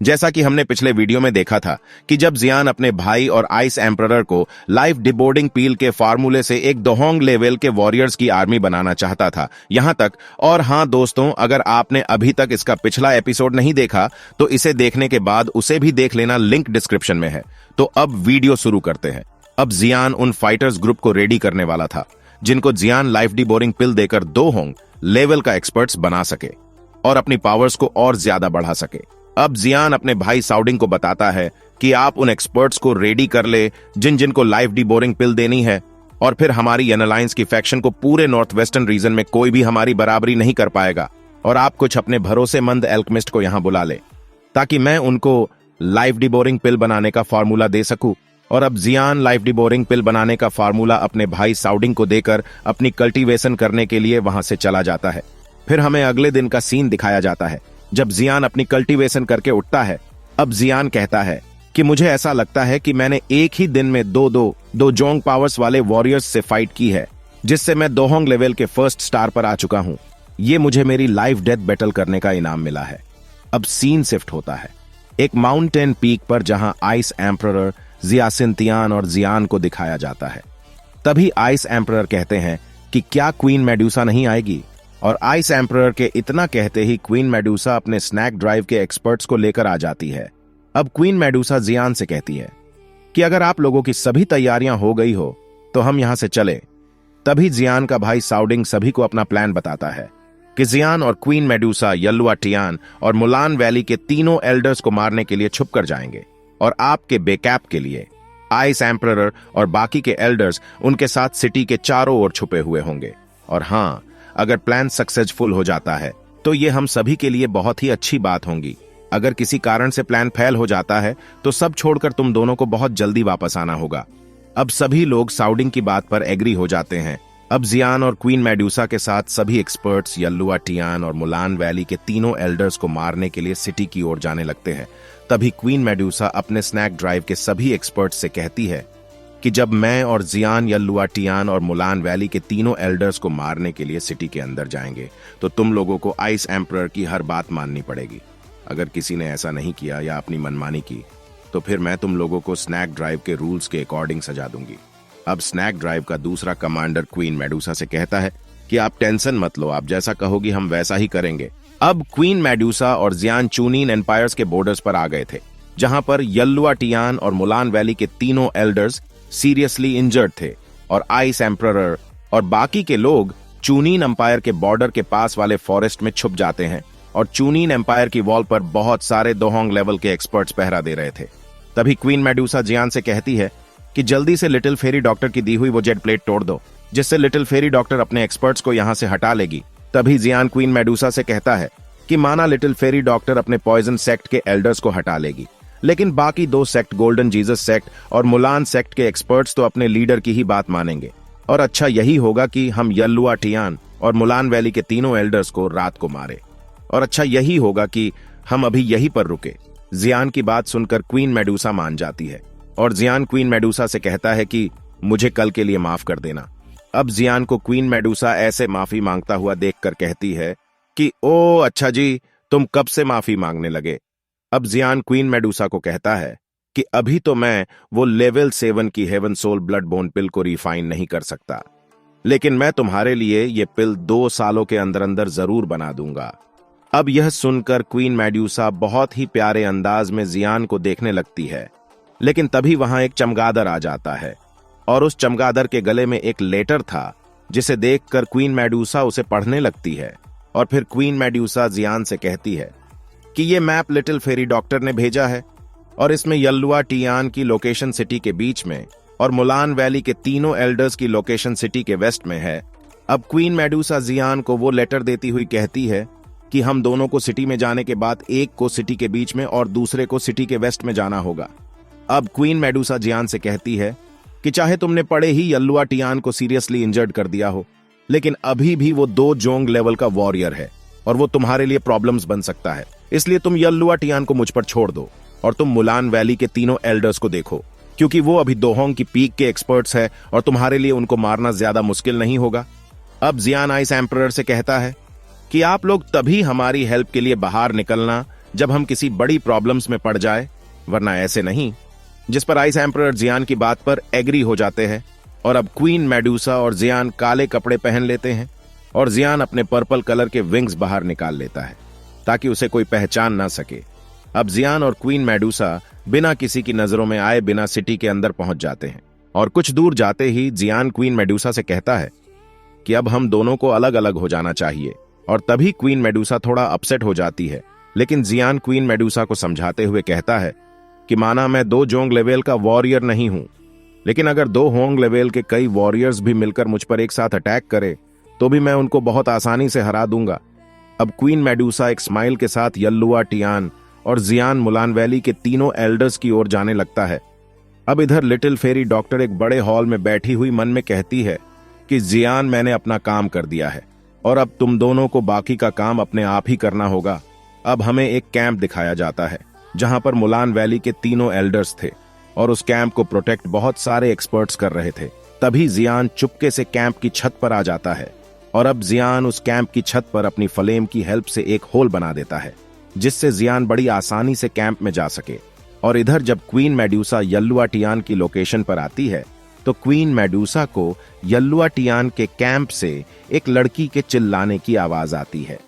जैसा कि हमने पिछले वीडियो में देखा था कि जब जियान अपने भाई और आइस एम्परर को लाइफ डिबोर्डिंग पील के फार्मूले से एक दोहोंग लेवल के वॉरियर्स की आर्मी बनाना चाहता था यहां तक। और हां दोस्तों, अगर आपने अभी तक इसका पिछला एपिसोड नहीं देखा तो इसे देखने के बाद उसे भी देख लेना, लिंक डिस्क्रिप्शन में है। तो अब वीडियो शुरू करते हैं। अब जियान उन फाइटर्स ग्रुप को रेडी करने वाला था जिनको जियान लाइफ डिबोरिंग पिल देकर दोहोंग लेवल का एक्सपर्ट्स बना सके और अपनी पावर्स को और ज्यादा बढ़ा सके। अब जियान अपने भाई साउडिंग को बताता है कि आप उन एक्सपर्ट्स को रेडी कर ले जिन को लाइफ डिबोरिंग पिल देनी है, और फिर हमारी एनालायंस की फैक्शन को पूरे नॉर्थ वेस्टर्न रीजन में कोई भी हमारी बराबरी नहीं कर पाएगा। और आप कुछ अपने भरोसेमंद एल्केमिस्ट को यहां बुला ले ताकि मैं उनको लाइफ डिबोरिंग पिल बनाने का फार्मूला दे सकूं। और अब जियान लाइफ डिबोरिंग पिल बनाने का फार्मूला अपने भाई साउडिंग को देकर अपनी कल्टीवेशन करने के लिए वहां से चला जाता है। फिर हमें अगले दिन का सीन दिखाया जाता है जब जियान अपनी कल्टीवेशन करके उठता है। अब जियान कहता है कि मुझे ऐसा लगता है कि मैंने एक ही दिन में दो जोंग पावर्स वाले वॉरियर्स से फाइट की है, जिससे मैं दोहोंग लेवल के फर्स्ट स्टार पर आ चुका हूं। ये मुझे मेरी लाइफ डेथ बैटल करने का इनाम मिला है। अब सीन शिफ्ट होता है एक माउंटेन पीक पर जहां आइस एम्परर, जियासिनतियान और जियान को दिखाया जाता है। तभी आइस एम्परर कहते हैं कि क्या क्वीन मेडुसा नहीं आएगी, और आइस एम्परर के इतना कहते ही क्वीन मेडुसा अपने स्नैक ड्राइव के एक्सपर्ट्स को लेकर आ जाती है। अब क्वीन मेडुसा जियान से कहती है कि अगर आप लोगों की सभी तैयारियां हो गई हो तो हम यहां से चले। तभी जियान का भाई साउडिंग सभी को अपना प्लान बताता है कि जियान और क्वीन मेडुसा यल्लुआ टियान और मुलान वैली के तीनों एल्डर्स को मारने के लिए छुप कर जाएंगे, और आपके बैकअप के लिए आइस एम्परर और बाकी के एल्डर्स उनके साथ सिटी के चारों ओर छुपे हुए होंगे। और हां, अगर प्लान सक्सेसफुल हो जाता है तो ये हम सभी के लिए बहुत ही अच्छी बात होगी। अगर किसी कारण से प्लान फेल हो जाता है तो सब छोड़कर तुम दोनों को बहुत जल्दी वापस आना होगा। अब सभी लोग साउडिंग की बात पर एग्री हो जाते हैं। अब जियान और क्वीन मेडुसा के साथ सभी एक्सपर्ट्स यल्लुआ टियान और मुलान वैली के तीनों एल्डर्स को मारने के लिए सिटी की ओर जाने लगते हैं। तभी क्वीन मेडुसा अपने स्नैक ड्राइव के सभी एक्सपर्ट्स से कहती है कि जब मैं और जियान यल्लुआ टियान और मुलान वैली के तीनों एल्डर्स को मारने के लिए सिटी के अंदर जाएंगे तो तुम लोगों को आइस एम्परर की हर बात माननी पड़ेगी। अगर किसी ने ऐसा नहीं किया या अपनी मनमानी की तो फिर मैं तुम लोगों को स्नैक ड्राइव के रूल्स के अकॉर्डिंग सजा दूंगी। अब स्नैक ड्राइव का दूसरा कमांडर क्वीन मेडुसा से कहता है कि आप टेंशन मत लो, आप जैसा कहोगी हम वैसा ही करेंगे। अब क्वीन मेडुसा और जियान चूनिन एम्पायर्स के बॉर्डर्स पर आ गए थे, जहां पर यल्लुआ टियान और मुलान वैली के तीनों एल्डर्स सीरियसली इंजर्ड थे, और आइस एम्परर और बाकी के लोग चूनिन एम्पायर के बॉर्डर के पास वाले फॉरेस्ट में छुप जाते हैं, और चूनिन एम्पायर की वॉल पर बहुत सारे दोहोंग लेवल के एक्सपर्ट्स पहरा दे रहे थे। तभी क्वीन मेडुसा जियान से कहती है कि जल्दी से लिटिल फेरी डॉक्टर की दी हुई वो जेट प्लेट तोड़ दो, जिससे लिटिल फेरी डॉक्टर अपने एक्सपर्ट्स को यहां से हटा लेगी। तभी जियान क्वीन मेडुसा से कहता है कि माना लिटिल फेरी डॉक्टर अपने पॉइजन सेक्ट के एल्डर्स को हटा लेगी, लेकिन बाकी दो सेक्ट गोल्डन जीसस सेक्ट और मुलान सेक्ट के एक्सपर्ट्स तो अपने लीडर की ही बात मानेंगे। और अच्छा यही होगा कि हम यल्लुआ टियान और मुलान वैली के तीनों एल्डर्स को रात को मारे, और अच्छा यही होगा कि हम अभी यहीं पर रुके। जियान की बात सुनकर क्वीन मेडुसा मान जाती है, और जियान क्वीन मेडुसा से कहता है कि मुझे कल के लिए माफ कर देना। अब जियान को क्वीन मेडुसा ऐसे माफी मांगता हुआ देखकर कहती है कि ओ अच्छा जी, तुम कब से माफी मांगने लगे। अब जियान क्वीन मेडुसा को कहता है कि अभी तो मैं वो लेवल 7 की हेवन सोल ब्लड बोन पिल को रिफाइन नहीं कर सकता, लेकिन मैं तुम्हारे लिए ये पिल 2 सालों के अंदर अंदर जरूर बना दूंगा। अब यह सुनकर क्वीन मेडुसा बहुत ही प्यारे अंदाज में जियान को देखने लगती है, लेकिन तभी वहां एक चमगादड़ आ जाता है, और उस चमगादड़ के गले में एक लेटर था, जिसे देखकर क्वीन मेडुसा उसे पढ़ने लगती है। और फिर क्वीन मेडुसा जियान से कहती है कि ये मैप लिटिल फेरी डॉक्टर ने भेजा है, और इसमें यल्लुआ टियान की लोकेशन सिटी के बीच में और मुलान वैली के तीनों एल्डर्स की लोकेशन सिटी के वेस्ट में है। अब क्वीन मेडुसा जियान को वो लेटर देती हुई कहती है कि हम दोनों को सिटी में जाने के बाद एक को सिटी के बीच में और दूसरे को सिटी के वेस्ट में जाना होगा। अब क्वीन मेडुसा जियान से कहती है कि चाहे तुमने पड़े ही यल्लुआ टियान को सीरियसली इंजर्ड कर दिया हो, लेकिन अभी भी वो 2 जोंग लेवल का वॉरियर है, और वो तुम्हारे लिए प्रॉब्लम्स बन सकता है। इसलिए तुम यल्लुआ टियान को मुझ पर छोड़ दो, और तुम मुलान वैली के तीनों एल्डर्स को देखो, क्योंकि वो अभी दोहोंग की पीक के एक्सपर्ट्स है, और तुम्हारे लिए उनको मारना ज्यादा मुश्किल नहीं होगा। अब जियान आइस एम्परर से कहता है कि आप लोग तभी हमारी हेल्प के लिए बाहर निकलना जब हम किसी बड़ी प्रॉब्लम्स में पड़ जाए, वरना ऐसे नहीं। जिस पर आइस एम्परर जियान की बात पर एग्री हो जाते हैं और अब क्वीन मेडुसा और जियान काले कपड़े पहन लेते हैं और जियान अपने पर्पल कलर के विंग्स बाहर निकाल लेता है ताकि उसे कोई पहचान ना सके। अब जियान और क्वीन मेडुसा बिना किसी की नजरों में आए बिना सिटी के अंदर पहुंच जाते हैं और कुछ दूर जाते ही जियान क्वीन मेडुसा से कहता है कि अब हम दोनों को अलग अलग हो जाना चाहिए। और तभी क्वीन मेडुसा थोड़ा अपसेट हो जाती है, लेकिन जियान क्वीन मेडुसा को समझाते हुए कहता है कि माना मैं 2 जोंग लेवल का वॉरियर नहीं हूं, लेकिन अगर 2 होंग लेवल के कई वॉरियर्स भी मिलकर मुझ पर एक साथ अटैक करे तो भी मैं उनको बहुत आसानी से हरा दूंगा। अब क्वीन मेडुसा एक स्माइल के साथ यल्लुआ टियान और जियान मुलान वैली के तीनों एल्डर्स की ओर जाने लगता है। अब इधर लिटिल फेरी डॉक्टर एक बड़े हॉल में बैठी हुई मन में कहती है कि जियान, मैंने अपना काम कर दिया है और अब तुम दोनों को बाकी का काम अपने आप ही करना होगा। अब हमें एक कैंप दिखाया जाता है जहां पर मुलान वैली के तीनों एल्डर्स थे और उस कैंप को प्रोटेक्ट बहुत सारे एक्सपर्ट्स कर रहे थे। तभी जियान चुपके से कैंप की छत पर आ जाता है और अब जियान उस कैंप की छत पर अपनी फ्लेम की हेल्प से एक होल बना देता है जिससे जियान बड़ी आसानी से कैंप में जा सके। और इधर जब क्वीन मेडुसा यल्लुआ टियान की लोकेशन पर आती है तो क्वीन मेडुसा को यल्लुआ टियान के कैंप से एक लड़की के चिल्लाने की आवाज आती है।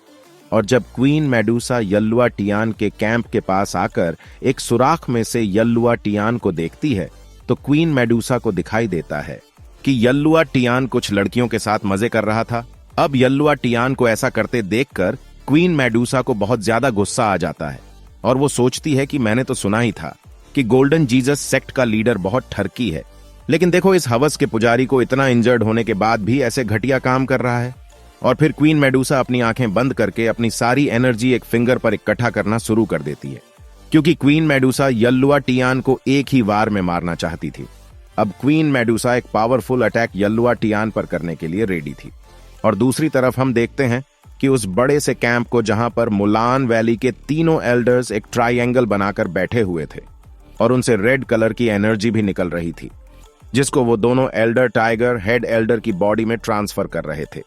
और जब क्वीन मेडुसा यल्लुआ टियान के कैंप के पास आकर एक सुराख में से यल्लुआ टियान को देखती है तो क्वीन मेडुसा को दिखाई देता है कि यल्लुआ टियान कुछ लड़कियों के साथ मजे कर रहा था। अब यल्लुआ टियान को ऐसा करते देखकर क्वीन मेडुसा को बहुत ज्यादा गुस्सा आ जाता है और वो सोचती है कि मैंने तो सुना ही था कि गोल्डन जीसस सेक्ट का लीडर बहुत ठरकी है, लेकिन देखो इस हवस के पुजारी को इतना इंजर्ड होने के बाद भी ऐसे घटिया काम कर रहा है। और फिर क्वीन मेडुसा अपनी आंखें बंद करके अपनी सारी एनर्जी एक फिंगर पर इकट्ठा करना शुरू कर देती है, क्योंकि क्वीन मेडुसा यल्लुआ टियान को एक ही वार में मारना चाहती थी। अब क्वीन मेडुसा एक पावरफुल अटैक यल्लुआ टियान पर करने के लिए रेडी थी। और दूसरी तरफ हम देखते हैं कि उस बड़े से कैंप को जहां पर मुलान वैली के तीनों एल्डर्स एक ट्राइंगल बनाकर बैठे हुए थे और उनसे रेड कलर की एनर्जी भी निकल रही थी, जिसको वो दोनों एल्डर टाइगर हेड एल्डर की बॉडी में ट्रांसफर कर रहे थे,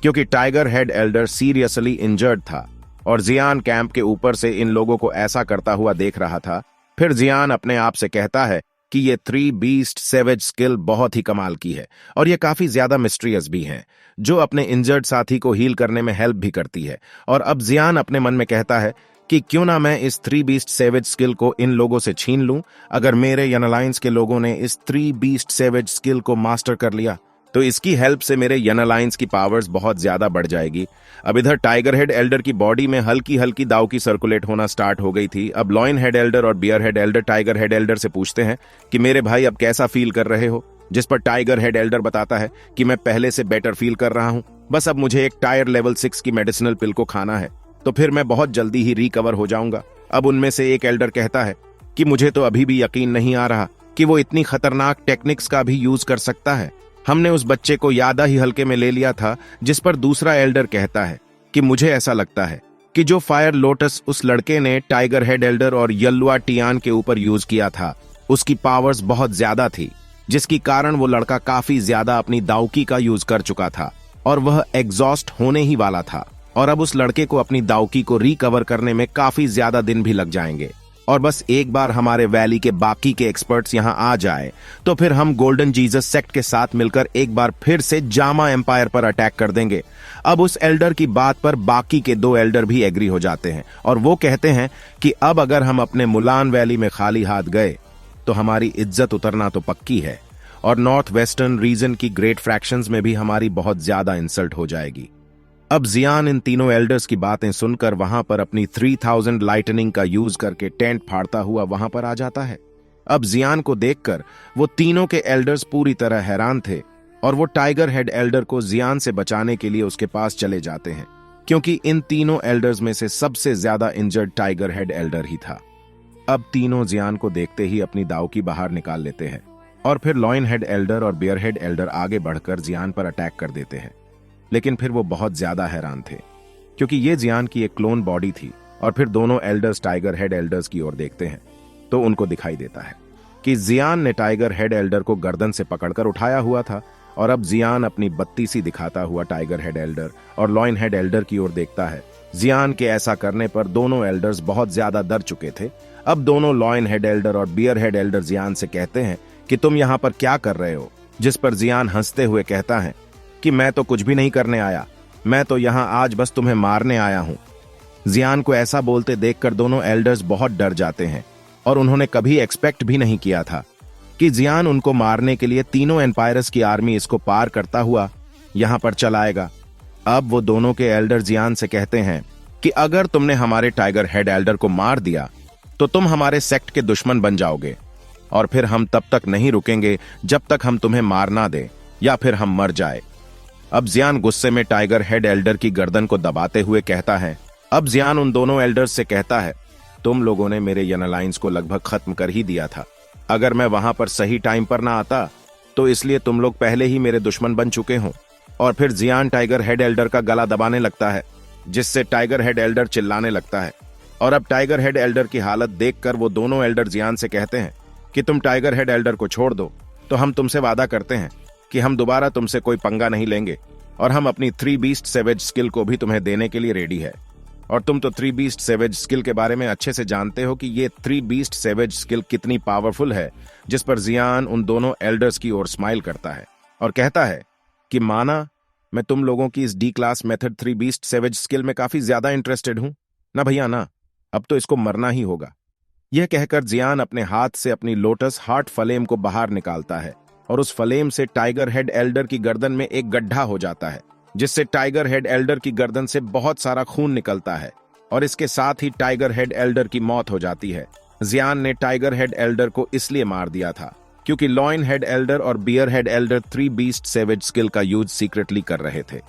क्योंकि tiger head Elder seriously injured था और जियान कैंप के ऊपर से इन लोगों को ऐसा करता हुआ देख रहा था। फिर जियान अपने आप से कहता है कि ये 3 बीस्ट सेवेज स्किल बहुत ही कमाल की है और ये काफी ज्यादा मिस्ट्रियस भी हैं, जो अपने इंजर्ड साथी को हील करने में हेल्प भी करती है। और अब जियान अपने मन में कहता है कि क्यों ना मैं इस 3 बीस्ट सेवेज स्किल को इन लोगों से छीन लूं। अगर मेरे यन अलायंस के लोगों ने इस 3 बीस्ट सेवेज स्किल को मास्टर कर लिया तो इसकी हेल्प से मेरे यन अलायंस की पावर्स बहुत ज्यादा बढ़ जाएगी। अब इधर टाइगर हेड एल्डर की बॉडी में हल्की हल्की दाव की सर्कुलेट होना स्टार्ट हो गई थी। अब लॉयन हेड एल्डर और bear head elder tiger head elder से पूछते हैं कि मेरे भाई अब कैसा फील कर रहे हो, जिस पर टाइगर हेड एल्डर बताता है कि मैं पहले से बेटर फील कर रहा हूं, बस अब मुझे एक टायर लेवल 6 की मेडिसिनल पिल को खाना है तो फिर मैं बहुत जल्दी ही रिकवर हो जाऊंगा। अब उनमें से एक एल्डर कहता है कि मुझे तो अभी भी यकीन नहीं आ रहा कि वो इतनी खतरनाक टेक्निक्स का भी यूज कर सकता है। हमने उस बच्चे को यादा ही हल्के में ले लिया था। जिस पर दूसरा एल्डर कहता है कि मुझे ऐसा लगता है कि जो फायर लोटस उस लड़के ने टाइगर हेड एल्डर और यल्लुआ टियान के ऊपर यूज किया था उसकी पावर्स बहुत ज्यादा थी, जिसकी कारण वो लड़का काफी ज्यादा अपनी दावकी का यूज कर चुका था और वह एग्जॉस्ट होने ही वाला था। और अब उस लड़के को अपनी दावकी को रिकवर करने में काफी ज्यादा दिन भी लग जाएंगे। और बस एक बार हमारे वैली के बाकी के एक्सपर्ट्स यहां आ जाए तो फिर हम गोल्डन जीसस सेक्ट के साथ मिलकर एक बार फिर से जामा एम्पायर पर अटैक कर देंगे। अब उस एल्डर की बात पर बाकी के 2 एल्डर भी एग्री हो जाते हैं और वो कहते हैं कि अब अगर हम अपने मुलान वैली में खाली हाथ गए तो हमारी इज्जत उतरना तो पक्की है और नॉर्थ वेस्टर्न रीजन की ग्रेट फ्रैक्शंस में भी हमारी बहुत ज्यादा इंसल्ट हो जाएगी। अब जियान इन तीनों एल्डर्स की बातें सुनकर वहां पर अपनी 3000 लाइटनिंग का यूज करके टेंट फाड़ता हुआ वहां पर आ जाता है। अब जियान को देखकर वो तीनों के एल्डर्स पूरी तरह हैरान थे और वो टाइगर हेड एल्डर को जियान से बचाने के लिए उसके पास चले जाते हैं, क्योंकि इन तीनों एल्डर्स में से सबसे ज्यादा इंजर्ड टाइगर हेड एल्डर ही था। अब तीनों जियान को देखते ही अपनी दाव की बाहर निकाल लेते हैं और फिर लॉयन हेड एल्डर और बियर हेड एल्डर आगे बढ़कर जियान पर अटैक कर देते हैं। लेकिन फिर वो बहुत ज्यादा हैरान थे, क्योंकि ये जियान की एक क्लोन बॉडी थी। और फिर दोनों एल्डर्स टाइगर हेड एल्डर्स की ओर देखते हैं तो उनको दिखाई देता है कि जियान ने टाइगर हेड एल्डर को गर्दन से पकड़कर उठाया हुआ था और अब जियान अपनी बत्ती सी दिखाता हुआ टाइगर हेड एल्डर और लॉइन हेड एल्डर की ओर देखता है। जियान के ऐसा करने पर दोनों एल्डर्स बहुत ज्यादा डर चुके थे। अब दोनों लॉइन हेड एल्डर और बियर हेड एल्डर जियान से कहते हैं कि तुम यहाँ पर क्या कर रहे हो, जिस पर जियान हंसते हुए कहता है कि मैं तो कुछ भी नहीं करने आया, मैं तो यहाँ आज बस तुम्हें मारने आया हूँ। जियान को ऐसा बोलते देखकर दोनों एल्डर्स बहुत डर जाते हैं और उन्होंने कभी एक्सपेक्ट भी नहीं किया था कि जियान उनको मारने के लिए तीनों एम्पायर्स की आर्मी इसको पार करता हुआ यहाँ पर चलाएगा। अब वो दोनों के एल्डर जियान से कहते हैं कि अगर तुमने हमारे टाइगर हेड एल्डर को मार दिया तो तुम हमारे सेक्ट के दुश्मन बन जाओगे और फिर हम तब तक नहीं रुकेंगे जब तक हम तुम्हें मार ना दे या फिर हम मर जाए। अब जियान गुस्से में टाइगर हेड एल्डर की गर्दन को दबाते हुए कहता है। अब जियान उन दोनों एल्डर्स से कहता है, तुम लोगों ने मेरे यन अलायंस को लगभग खत्म कर ही दिया था। अगर मैं वहां पर सही टाइम पर ना आता तो इसलिए तुम लोग पहले ही मेरे दुश्मन बन चुके हो। और फिर जियान टाइगर हेड एल्डर का गला दबाने लगता है, जिससे टाइगर हेड एल्डर चिल्लाने लगता है। और अब टाइगर हेड एल्डर की हालत देखकर वो दोनों एल्डर जियान से कहते हैं कि तुम टाइगर हेड एल्डर को छोड़ दो तो हम तुमसे वादा करते हैं कि हम दोबारा तुमसे कोई पंगा नहीं लेंगे और हम अपनी 3 बीस्ट सेवेज स्किल को भी तुम्हें देने के लिए रेडी है। और तुम तो 3 बीस्ट सेवेज स्किल के बारे में अच्छे से जानते हो कि ये 3 बीस्ट सेवेज स्किल कितनी पावरफुल है। जिस पर जियान उन दोनों एल्डर्स की ओर स्माइल करता है और कहता है कि माना मैं तुम लोगों की इस D class method 3 beast savage skill में काफी ज्यादा इंटरेस्टेड हूं ना भैया ना, अब तो इसको मरना ही होगा। यह कहकर जियान अपने हाथ से अपनी लोटस हार्ट फ्लेम को बाहर निकालता है और उस फ्लेम से टाइगर हेड एल्डर की गर्दन में एक गड्ढा हो जाता है, जिससे टाइगर हेड एल्डर की गर्दन से बहुत सारा खून निकलता है और इसके साथ ही टाइगर हेड एल्डर की मौत हो जाती है। जियान ने टाइगर हेड एल्डर को इसलिए मार दिया था क्योंकि लॉइन हेड एल्डर और bear head elder 3 beast savage skill का यूज सीक्रेटली कर रहे थे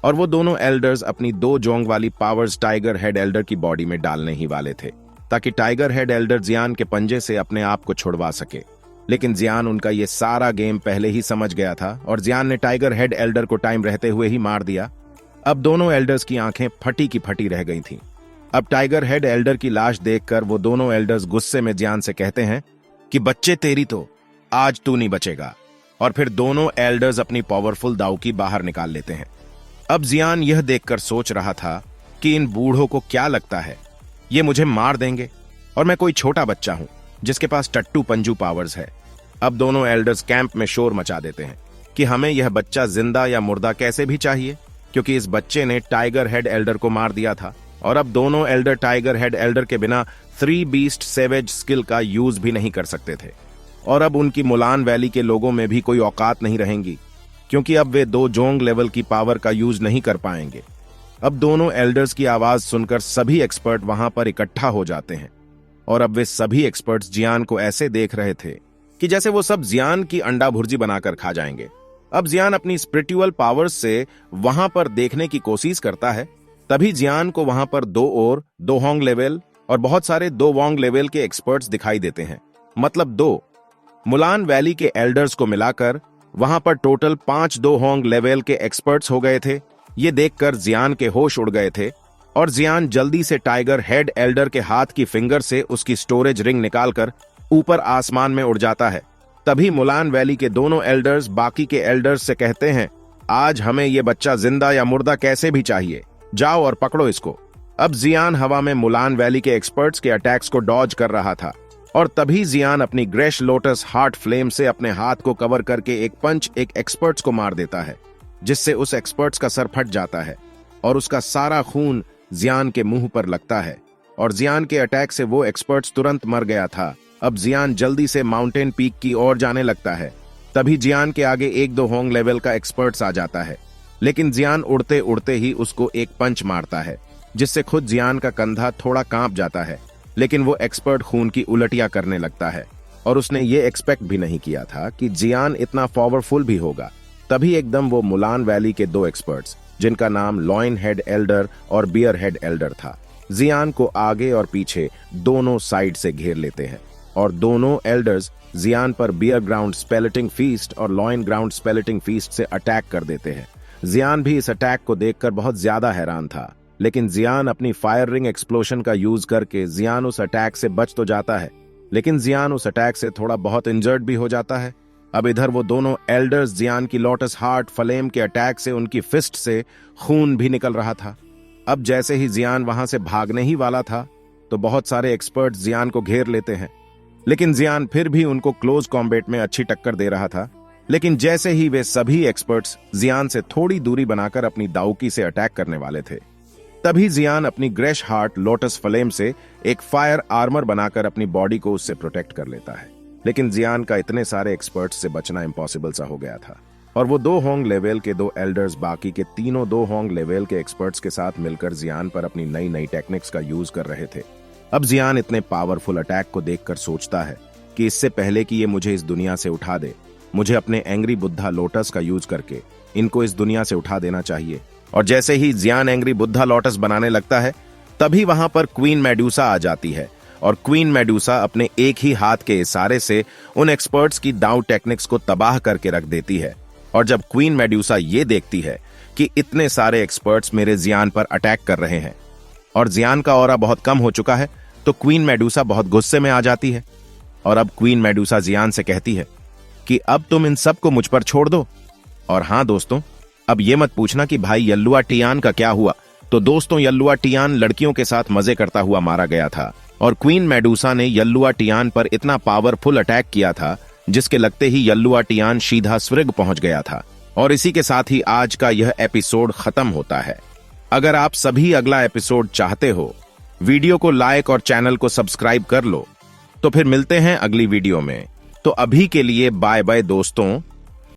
और वो दोनों एल्डर्स अपनी 2 जोंग वाली पावर्स टाइगर हेड एल्डर की बॉडी में डालने ही वाले थे ताकि टाइगर हेड एल्डर जियान के पंजे से अपने आप को छुड़वा सके। लेकिन जियान उनका ये सारा गेम पहले ही समझ गया था और जियान ने टाइगर हेड एल्डर को टाइम रहते हुए ही मार दिया। अब दोनों एल्डर्स की आंखें फटी की फटी रह गई थीं। अब टाइगर हेड एल्डर की लाश देखकर वो दोनों एल्डर्स गुस्से में जियान से कहते हैं कि बच्चे तेरी तो आज तू नहीं बचेगा। और फिर दोनों एल्डर्स अपनी पावरफुल दाव की बाहर निकाल लेते हैं। अब जियान यह देखकर सोच रहा था कि इन बूढ़ों को क्या लगता है, ये मुझे मार देंगे और मैं कोई छोटा बच्चा हूं जिसके पास टट्टू पंजू पावर्स है। अब दोनों एल्डर्स कैंप में शोर मचा देते हैं कि हमें यह बच्चा जिंदा या मुर्दा कैसे भी चाहिए, क्योंकि इस बच्चे ने टाइगर हेड एल्डर को मार दिया था। और अब दोनों एल्डर टाइगर हेड एल्डर के बिना 3 बीस्ट सेवेज स्किल का यूज भी नहीं कर सकते थे और अब उनकी मुलान वैली के लोगों में भी कोई औकात नहीं रहेंगी, क्योंकि अब वे 2 जोंग लेवल की पावर का यूज नहीं कर पाएंगे। अब दोनों एल्डर्स की आवाज सुनकर सभी एक्सपर्ट वहां पर इकट्ठा हो जाते हैं और अब वे सभी एक्सपर्ट्स जियान को ऐसे देख रहे थे कि जैसे वो सब जियान की अंडा भुर्जी बनाकर खा जाएंगे। अब जियान अपनी स्पिरिचुअल पावर्स से वहां पर देखने की कोशिश करता है। तभी जियान को वहां पर 2 और 2 होंग लेवल और बहुत सारे 2 वोंग लेवल के एक्सपर्ट्स दिखाई देते हैं। मतलब 2 मुलान वैली के एल्डर्स को मिलाकर वहां पर टोटल 5 2 होंग लेवल के एक्सपर्ट्स हो गए थे। ये देखकर जियान के होश उड़ गए थे और जियान जल्दी से टाइगर हेड एल्डर के हाथ की फिंगर से उसकी स्टोरेज रिंग निकालकर ऊपर आसमान में उड़ जाता है। तभी मुलान वैली के दोनों एल्डर्स बाकी के एल्डर्स से कहते हैं, आज हमें ये बच्चा जिंदा या मुर्दा कैसे भी चाहिए, जाओ और पकड़ो इसको। अब जियान हवा में मुलान वैली के एक्सपर्ट्स के अटैक्स को डॉज कर रहा था और तभी जियान अपनी ग्रेश लोटस हार्ट फ्लेम से अपने हाथ को कवर करके एक पंच एक एक्सपर्ट्स को मार देता है, जिससे उस एक्सपर्ट्स का सर फट जाता है और उसका सारा खून जियान के मुंह पर लगता है और जियान के अटैक से वो एक्सपर्ट्स तुरंत मर गया था। अब जियान जल्दी से माउंटेन पीक की ओर जाने लगता है। तभी जियान के आगे 1-2 होंग लेवल का एक्सपर्ट्स आ जाता है, लेकिन जियान उड़ते उड़ते ही उसको एक पंच मारता है, जिससे खुद जियान का कंधा थोड़ा कांप जाता है। लेकिन वो एक्सपर्ट खून की उलटियां करने लगता है और उसने ये एक्सपेक्ट भी नहीं किया था कि जियान इतना पावरफुल भी होगा। तभी एकदम वो मुलान वैली के 2 एक्सपर्ट्स, जिनका नाम लॉइन हेड एल्डर और बियर हेड एल्डर था, जियान को आगे और पीछे दोनों साइड से घेर लेते हैं और दोनों एल्डर्स जियान पर बियर ग्राउंड स्पेलेटिंग फीस्ट और लॉइन ग्राउंड स्पेलेटिंग फीस्ट से अटैक कर देते हैं। जियान भी इस अटैक को देखकर बहुत ज्यादा हैरान था, लेकिन जियान अपनी फायर रिंग एक्सप्लोशन का यूज करके जियान उस अटैक से बच तो जाता है, लेकिन जियान उस अटैक से थोड़ा बहुत इंजर्ड भी हो जाता है। अब इधर वो दोनों एल्डर्स जियान की लोटस हार्ट फ्लेम के अटैक से उनकी फिस्ट से खून भी निकल रहा था। अब जैसे ही जियान वहां से भागने ही वाला था तो बहुत सारे एक्सपर्ट जियान को घेर लेते हैं, लेकिन जियान फिर भी उनको क्लोज कॉम्बैट में अच्छी टक्कर दे रहा था। लेकिन जैसे ही वे सभी एक्सपर्ट्स जियान से थोड़ी दूरी बनाकर अपनी दाउकी से अटैक करने वाले थे, तभी जियान अपनी ग्रेश हार्ट लोटस फ्लेम से एक फायर आर्मर बनाकर अपनी बॉडी को उससे प्रोटेक्ट कर लेता है। लेकिन जियान का इतने सारे एक्सपर्ट्स से बचना इम्पॉसिबल सा हो गया था और वो दो होंग लेवल के दो एल्डर्स बाकी के तीनों दो होंग लेवल के एक्सपर्ट्स के साथ मिलकर जियान पर अपनी नई नई टेक्निक्स का यूज कर रहे थे। अब जियान इतने पावरफुल अटैक को देखकर सोचता है कि इससे पहले कि ये मुझे इस दुनिया से उठा दे, मुझे अपने एंग्री बुद्धा लोटस का यूज करके इनको इस दुनिया से उठा देना चाहिए। और जैसे ही जियान एंग्री बुद्धा लोटस बनाने लगता है, तभी वहां पर क्वीन मेडुसा आ जाती है और क्वीन मेडुसा अपने एक ही हाथ के इशारे से उन एक्सपर्ट्स की दाव टेक्निक्स को तबाह करके रख देती है। और जब क्वीन मेडुसा ये देखती है कि इतने सारे एक्सपर्ट्स मेरे जियान पर अटैक कर रहे हैं और जियान का ऑरा बहुत कम हो चुका है, तो क्वीन मेडुसा बहुत गुस्से में आ जाती है। और अब क्वीन मेडुसा जियान से कहती है कि अब तुम इन सब को मुझ पर छोड़ दो। और हाँ दोस्तों, अब ये मत पूछना कि भाई यल्लुआ टियान का क्या हुआ। तो दोस्तों, यल्लुआ टियान लड़कियों के साथ मजे करता हुआ मारा गया था और क्वीन मेडुसा ने यल्लुआ टियान पर इतना पावरफुल अटैक किया था जिसके लगते ही यल्लुआ टियान सीधा स्वर्ग पहुंच गया था। और इसी के साथ ही आज का यह एपिसोड खत्म होता है। अगर आप सभी अगला एपिसोड चाहते हो, वीडियो को लाइक और चैनल को सब्सक्राइब कर लो। तो फिर मिलते हैं अगली वीडियो में। तो अभी के लिए बाय बाय दोस्तों।